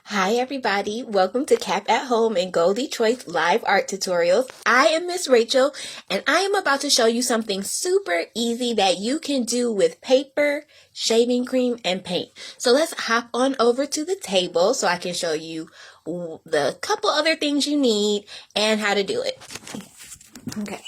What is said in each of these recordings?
Hi everybody, welcome to Cap at Home and Goldie Choice live art tutorials. I am Miss Rachel and I am about to show you something super easy that you can do with paper, shaving cream, and paint. So let's hop on over to the table so I can show you the couple other things you need and how to do it. Okay.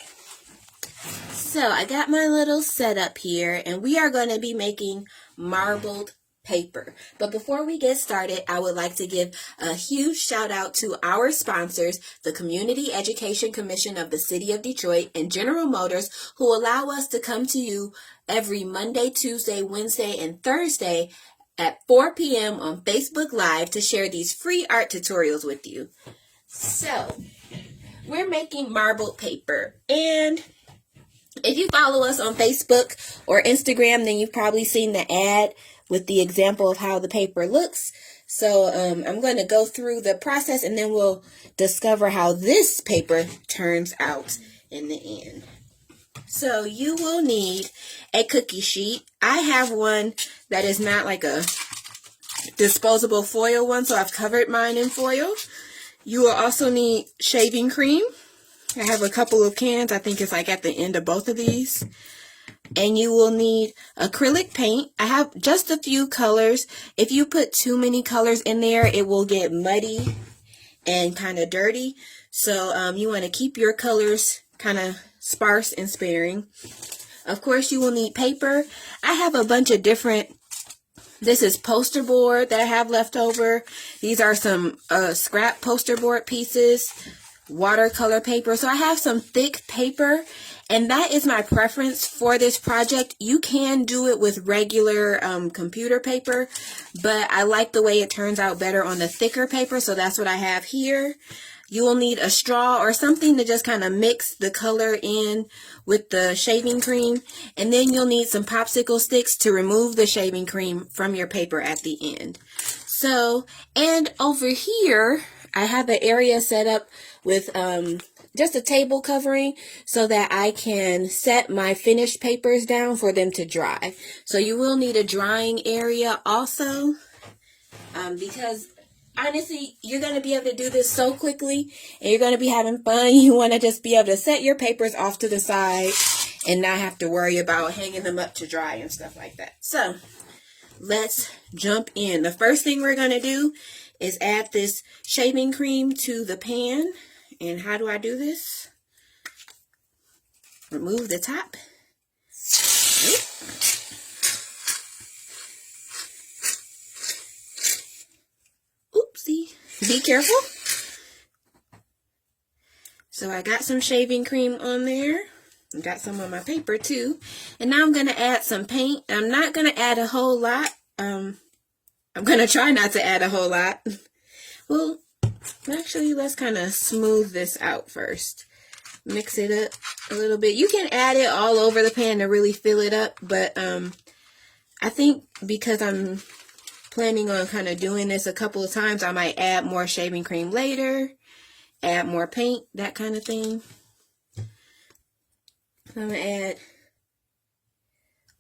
So I got my little setup here and we are going to be making marbled paper. But before we get started, I would like to give a huge shout out to our sponsors, the Community Education Commission of the City of Detroit and General Motors, who allow us to come to you every Monday, Tuesday, Wednesday, and Thursday at 4 p.m. on Facebook Live to share these free art tutorials with you. So, we're making marbled paper, and if you follow us on Facebook or Instagram, then you've probably seen the ad with the example of how the paper looks. So I'm going to go through the process and then we'll discover how this paper turns out in the end. So you will need a cookie sheet. I have one that is not like a disposable foil one, so I've covered mine in foil. You will also need shaving cream. I have a couple of cans. I think it's like at the end of both of these. And you will need acrylic paint. I have just a few colors. If you put too many colors in there, it will get muddy and kind of dirty. So you want to keep your colors kind of sparse and sparing. Of course, you will need paper. I have a bunch of different, this is poster board that I have left over. These are some scrap poster board pieces. Watercolor paper. So I have some thick paper, and that is my preference for this project. You can do it with regular computer paper, but I like the way it turns out better on the thicker paper, so that's what I have here. You will need a straw or something to just kind of mix the color in with the shaving cream, and then you'll need some popsicle sticks to remove the shaving cream from your paper at the end. So, and over here I have an area set up with just a table covering so that I can set my finished papers down for them to dry. So you will need a drying area also, because honestly, you're going to be able to do this so quickly and you're going to be having fun. You want to just be able to set your papers off to the side and not have to worry about hanging them up to dry and stuff like that. So let's jump in. The first thing we're going to do is add this shaving cream to the pan. And how do I do this? Remove the top. Oopsie. Be careful. So I got some shaving cream on there. I got some on my paper too. And now I'm going to add some paint. I'm not going to add a whole lot. I'm going to try not to add a whole lot. Well, actually, let's kind of smooth this out first. Mix it up a little bit. You can add it all over the pan to really fill it up, but I think because I'm planning on kind of doing this a couple of times, I might add more shaving cream later, add more paint, that kind of thing. I'm going to add,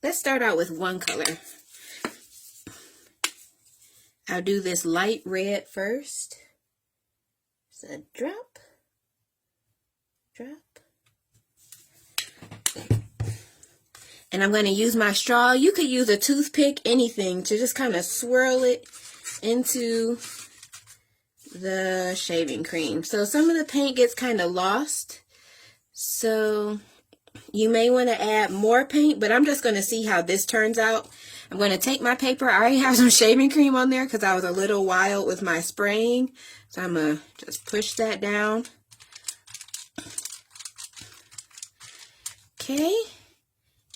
let's start out with one color. I'll do this light red first. So drop. And I'm going to use my straw. You could use a toothpick, anything, to just kind of swirl it into the shaving cream. So some of the paint gets kind of lost. So you may want to add more paint, but I'm just going to see how this turns out. I'm going to take my paper. I already have some shaving cream on there because I was a little wild with my spraying. So I'm going to just push that down. Okay.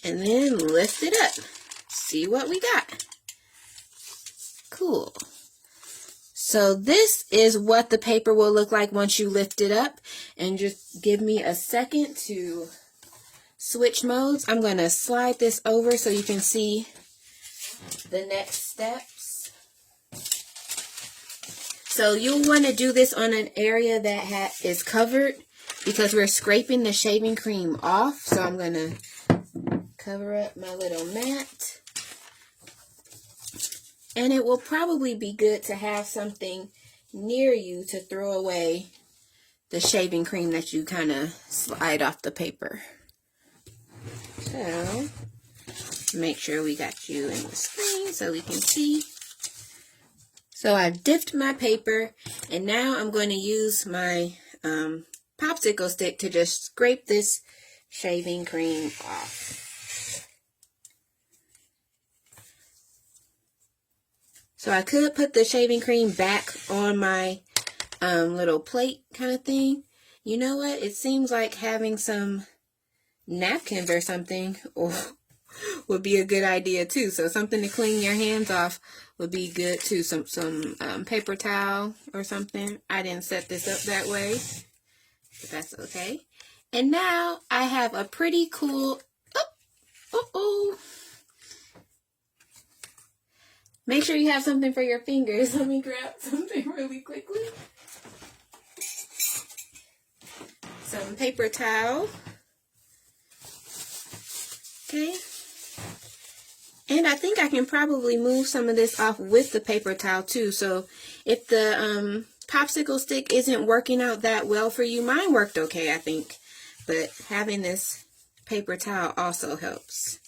And then lift it up. See what we got. Cool. So this is what the paper will look like once you lift it up. And just give me a second to switch modes. I'm going to slide this over so you can see the next steps. So you'll want to do this on an area that is covered because we're scraping the shaving cream off. So I'm going to cover up my little mat. And it will probably be good to have something near you to throw away the shaving cream that you kind of slide off the paper. So, make sure we got you in the screen so we can see. So I've dipped my paper, and now I'm going to use my popsicle stick to just scrape this shaving cream off. So I could put the shaving cream back on my little plate kind of thing. You know what? It seems like having some napkins or something would be a good idea too. So something to clean your hands off would be good too. Some paper towel or something. I didn't set this up that way, but that's okay. And now I have a pretty cool, make sure you have something for your fingers. Let me grab something really quickly. Some paper towel. Okay. And I think I can probably move some of this off with the paper towel too. So if the popsicle stick isn't working out that well for you, mine worked okay, I think. But having this paper towel also helps.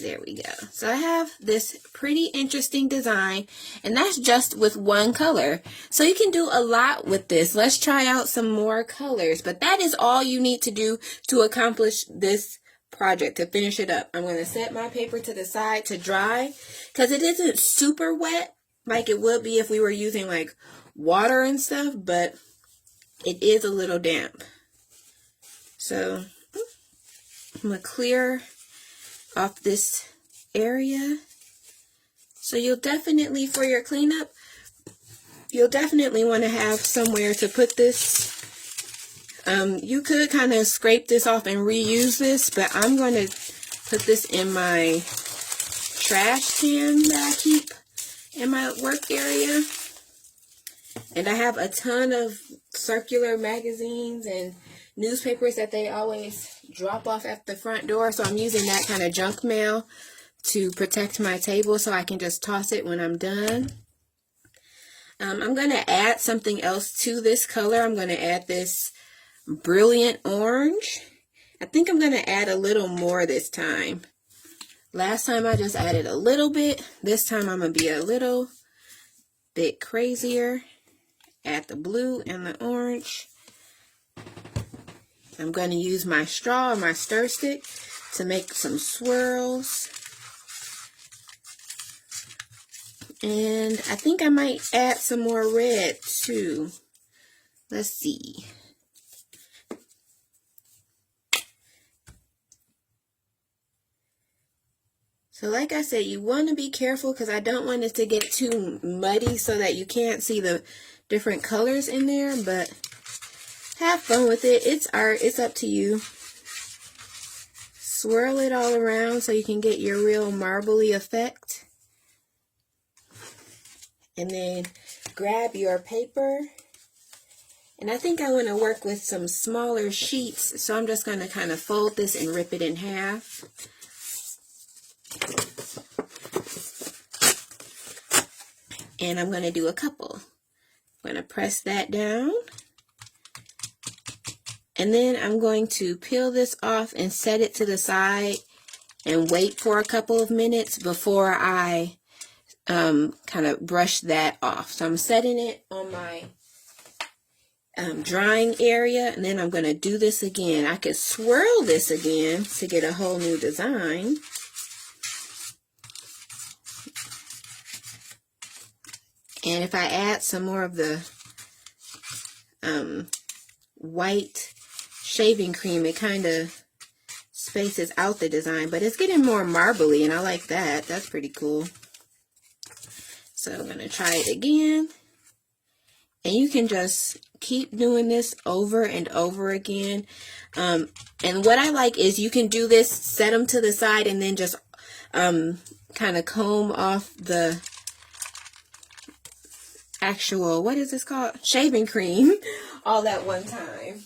There we go. So I have this pretty interesting design, and that's just with one color. So you can do a lot with this. Let's try out some more colors, but that is all you need to do to accomplish this project, to finish it up. I'm going to set my paper to the side to dry because it isn't super wet like it would be if we were using like water and stuff, but it is a little damp. So I'm going to clear off this area. So you'll definitely, for your cleanup, you'll definitely want to have somewhere to put this. You could kind of scrape this off and reuse this, but I'm going to put this in my trash can that I keep in my work area. And I have a ton of circular magazines and newspapers that they always drop off at the front door, so I'm using that kind of junk mail to protect my table so I can just toss it when I'm done. I'm going to add something else to this color. I'm going to add this brilliant orange. I think I'm going to add a little more this time. Last time I just added a little bit. This time I'm going to be a little bit crazier. Add the blue and the orange. I'm going to use my straw or my stir stick to make some swirls. And I think I might add some more red too. Let's see. So like I said, you want to be careful because I don't want it to get too muddy so that you can't see the different colors in there, but have fun with it. It's art. It's up to you. Swirl it all around so you can get your real marbly effect. And then grab your paper. And I think I want to work with some smaller sheets, so I'm just going to kind of fold this and rip it in half. And I'm going to do a couple. I'm going to press that down. And then I'm going to peel this off and set it to the side and wait for a couple of minutes before I kind of brush that off. So I'm setting it on my drying area, and then I'm going to do this again. I could swirl this again to get a whole new design. And if I add some more of the white shaving cream, it kind of spaces out the design, but it's getting more marbly, and I like that. That's pretty cool. So I'm going to try it again. And you can just keep doing this over and over again. And what I like is you can do this, set them to the side, and then just kind of comb off the actual, what is this called? Shaving cream all at one time.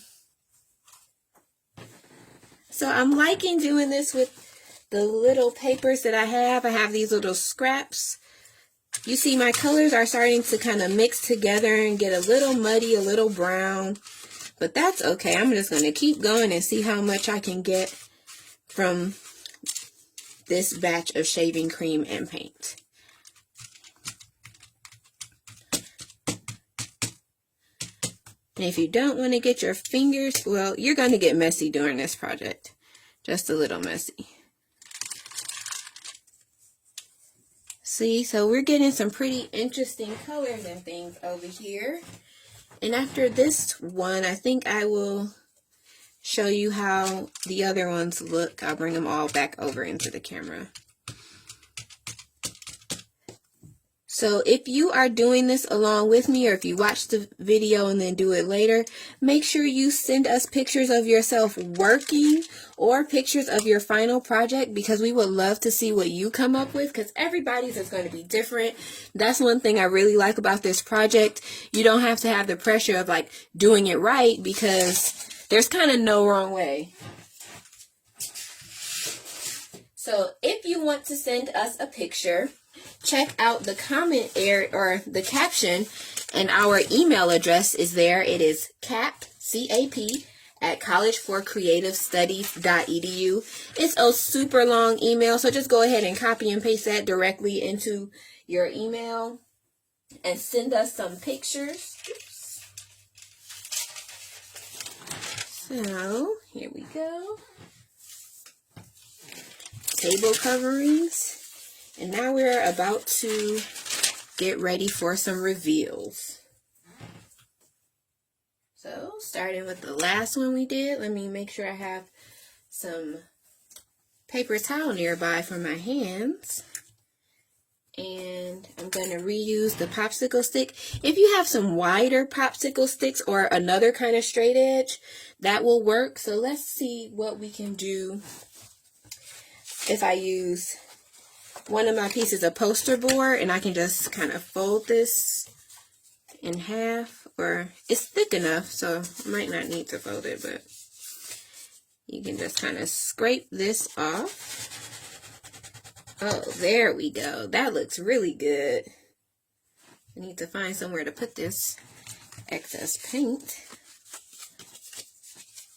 So I'm liking doing this with the little papers that I have these little scraps. You see my colors are starting to kind of mix together and get a little muddy, a little brown. But that's okay. I'm just going to keep going and see how much I can get from this batch of shaving cream and paint. And if you don't want to get your fingers, well, you're going to get messy during this project. Just a little messy. See, so we're getting some pretty interesting colors and things over here. And after this one, I think I will show you how the other ones look. I'll bring them all back over into the camera. So if you are doing this along with me, or if you watch the video and then do it later, make sure you send us pictures of yourself working or pictures of your final project, because we would love to see what you come up with, because everybody's is going to be different. That's one thing I really like about this project. You don't have to have the pressure of like doing it right, because there's kind of no wrong way. So if you want to send us a picture, check out the comment area or the caption, and our email address is there. It is cap@collegeforcreativestudies.edu. It's a super long email, so just go ahead and copy and paste that directly into your email and send us some pictures. So here we go. Table coverings. And now we're about to get ready for some reveals. So, starting with the last one we did, let me make sure I have some paper towel nearby for my hands. And I'm going to reuse the popsicle stick. If you have some wider popsicle sticks or another kind of straight edge, that will work. So let's see what we can do if I use one of my pieces of poster board, and I can just kind of fold this in half, or it's thick enough, so I might not need to fold it, but you can just kind of scrape this off. Oh, there we go. That looks really good. I need to find somewhere to put this excess paint.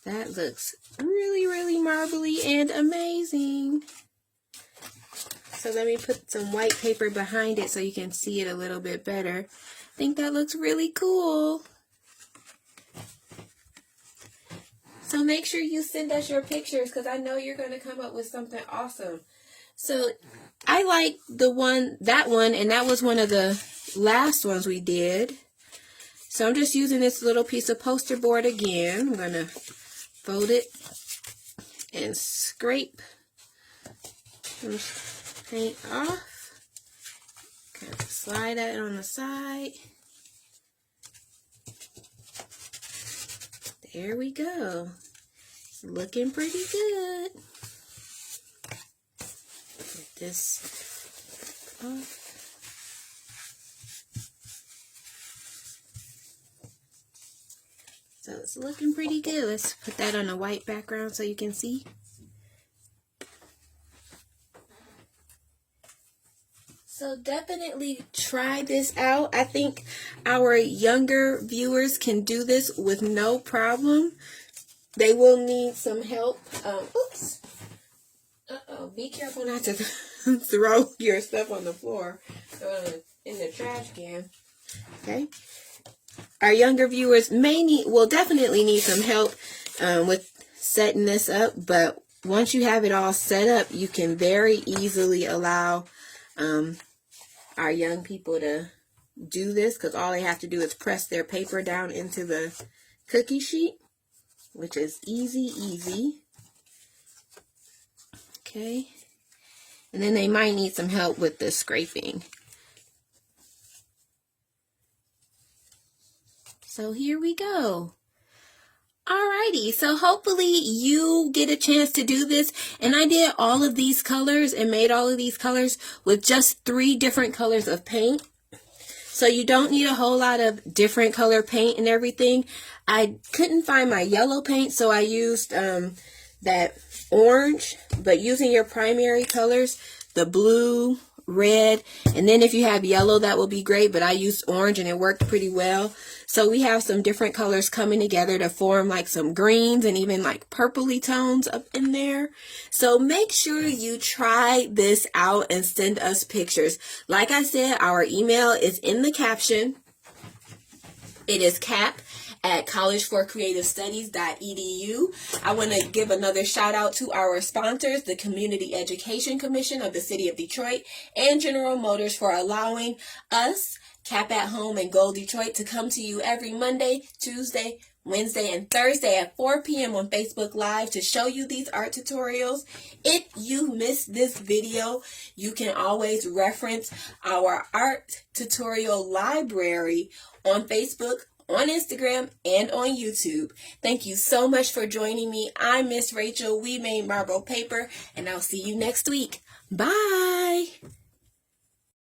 That looks really, really marbly and amazing. So let me put some white paper behind it so you can see it a little bit better. I think that looks really cool. So make sure you send us your pictures, because I know you're going to come up with something awesome. So I like that one, and that was one of the last ones we did. So I'm just using this little piece of poster board again. I'm going to fold it and scrape some paint off. Kind of slide that on the side. There we go. It's looking pretty good. Get this off. So it's looking pretty good. Let's put that on a white background so you can see. So definitely try this out. I think our younger viewers can do this with no problem. They will need some help. Oops. Uh-oh. Be careful not to throw your stuff on the floor in the trash can. Okay. Our younger viewers will definitely need some help with setting this up. But once you have it all set up, you can very easily allow our young people to do this, because all they have to do is press their paper down into the cookie sheet, which is easy. Okay. And then they might need some help with the scraping. So here we go. Alrighty, so hopefully you get a chance to do this. And I did all of these colors and made all of these colors with just 3 different colors of paint. So you don't need a whole lot of different color paint and everything. I couldn't find my yellow paint, so I used that orange, but using your primary colors, the blue, red, and then if you have yellow, that will be great, but I used orange and it worked pretty well. So we have some different colors coming together to form like some greens and even like purpley tones up in there. So make sure you try this out and send us pictures. Like I said, our email is in the caption. It is cap@collegeforcreativestudies.edu. I want to give another shout out to our sponsors, the Community Education Commission of the City of Detroit and General Motors, for allowing us, Cap at Home and Go Detroit, to come to you every Monday, Tuesday, Wednesday, and Thursday at 4 p.m. on Facebook Live to show you these art tutorials. If you missed this video, you can always reference our art tutorial library on Facebook, on Instagram, and on YouTube. Thank you so much for joining me. I'm Miss Rachel. We made marble paper, and I'll see you next week. Bye.